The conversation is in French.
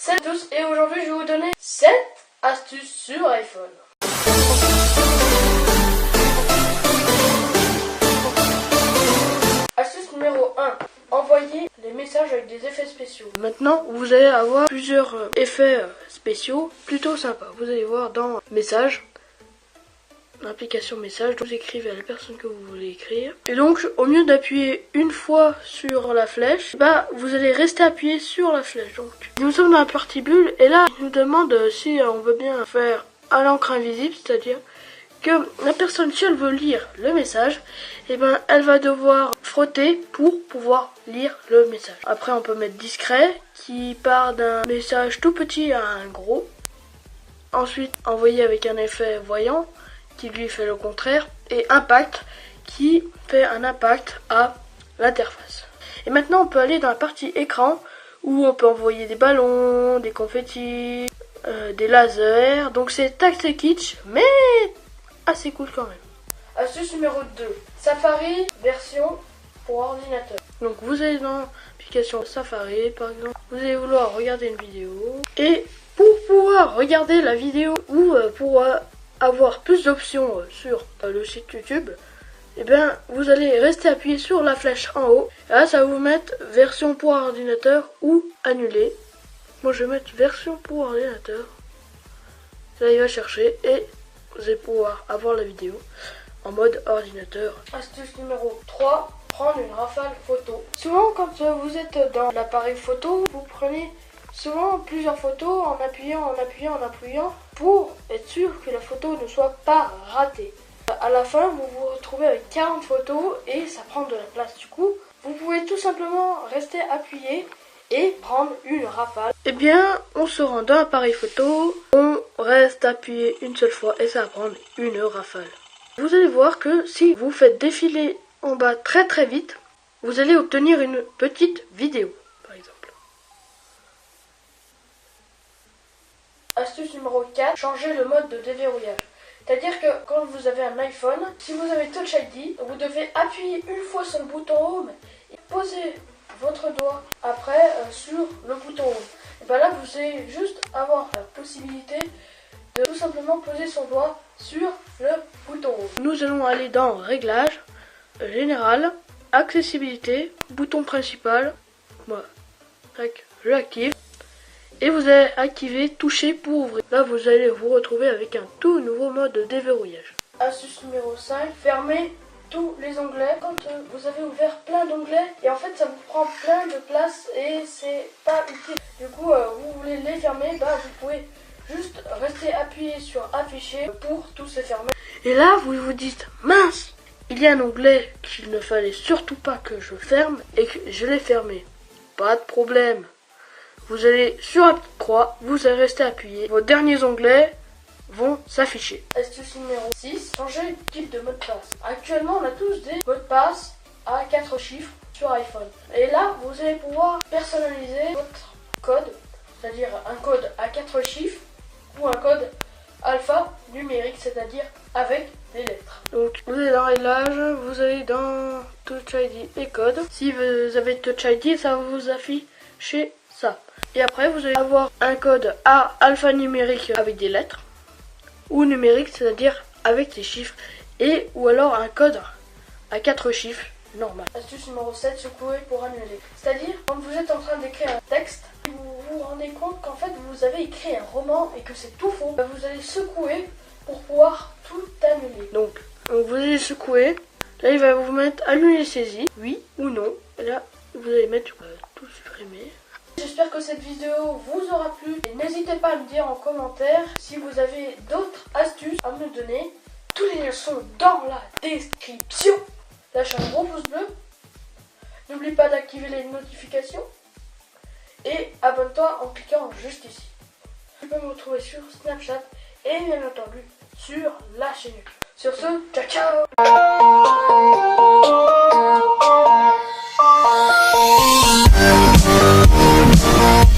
Salut à tous et aujourd'hui je vais vous donner 7 astuces sur iPhone. Astuce numéro 1. Envoyer les messages avec des effets spéciaux. Maintenant vous allez avoir plusieurs effets spéciaux plutôt sympas. Vous allez voir dans Messages, l'application Message, vous écrivez à la personne que vous voulez écrire. Et donc au lieu d'appuyer une fois sur la flèche, vous allez rester appuyé sur la flèche. Donc nous sommes dans la partie bulle et là il nous demande si on veut bien faire à l'encre invisible, c'est-à-dire que la personne, si elle veut lire le message, elle va devoir frotter pour pouvoir lire le message. Après on peut mettre discret qui part d'un message tout petit à un gros. Ensuite envoyer avec un effet voyant qui lui fait le contraire, et impact qui fait un impact à l'interface. Et maintenant on peut aller dans la partie écran où on peut envoyer des ballons, des confettis, des lasers. Donc c'est assez kitsch mais assez cool quand même. Astuce numéro 2, Safari version pour ordinateur. Donc vous allez dans l'application Safari par exemple, vous allez vouloir regarder une vidéo et pour pouvoir regarder la vidéo ou pour avoir plus d'options sur le site YouTube, vous allez rester appuyé sur la flèche en haut. Et là, ça va vous mettre version pour ordinateur ou annulé. Moi, je vais mettre version pour ordinateur. Là, il va chercher et vous allez pouvoir avoir la vidéo en mode ordinateur. Astuce numéro 3, prendre une rafale photo. Souvent, quand vous êtes dans l'appareil photo, vous prenez souvent plusieurs photos en appuyant pour être sûr que la photo ne soit pas ratée. À la fin, vous vous retrouvez avec 40 photos et ça prend de la place. Du coup, vous pouvez tout simplement rester appuyé et prendre une rafale. On se rend dans l'appareil photo, on reste appuyé une seule fois et ça va prendre une rafale. Vous allez voir que si vous faites défiler en bas très très vite, vous allez obtenir une petite vidéo, par exemple. Astuce numéro 4, changer le mode de déverrouillage. C'est-à-dire que quand vous avez un iPhone, si vous avez Touch ID, vous devez appuyer une fois sur le bouton Home et poser votre doigt après sur le bouton Home. Et là, vous allez juste avoir la possibilité de tout simplement poser son doigt sur le bouton Home. Nous allons aller dans Réglages, Général, Accessibilité, bouton principal. Moi, je l'active. Et vous allez activer toucher pour ouvrir. Là vous allez vous retrouver avec un tout nouveau mode de déverrouillage. Astuce numéro 5, fermez tous les onglets quand vous avez ouvert plein d'onglets et en fait ça vous prend plein de place et c'est pas utile. Du coup vous voulez les fermer, vous pouvez juste rester appuyé sur afficher pour tous les fermer. Et là vous vous dites mince, il y a un onglet qu'il ne fallait surtout pas que je ferme et que je l'ai fermé. Pas de problème. Vous allez sur la petite croix, vous allez rester appuyé. Vos derniers onglets vont s'afficher. Astuce numéro 6, changer le type de mot de passe. Actuellement, on a tous des mots de passe à 4 chiffres sur iPhone. Et là, vous allez pouvoir personnaliser votre code, c'est-à-dire un code à 4 chiffres ou un code alphanumérique, c'est-à-dire avec des lettres. Donc, vous allez dans Réglages, vous allez dans Touch ID et code. Si vous avez Touch ID, ça va vous afficher ça. Et après vous allez avoir un code à alphanumérique avec des lettres ou numérique, c'est-à-dire avec des chiffres, et ou alors un code à 4 chiffres normal. Astuce numéro 7, secouer pour annuler. C'est-à-dire quand vous êtes en train d'écrire un texte, vous vous rendez compte qu'en fait vous avez écrit un roman et que c'est tout faux, vous allez secouer pour pouvoir tout annuler. Donc vous allez secouer, là il va vous mettre annuler saisie, oui ou non, et là vous allez mettre tout supprimer. J'espère que cette vidéo vous aura plu et n'hésitez pas à me dire en commentaire si vous avez d'autres astuces à me donner. Tous les liens sont dans la description. Lâche un gros pouce bleu. N'oublie pas d'activer les notifications et abonne-toi en cliquant juste ici. Tu peux me retrouver sur Snapchat et bien entendu sur la chaîne YouTube. Sur ce, ciao ciao.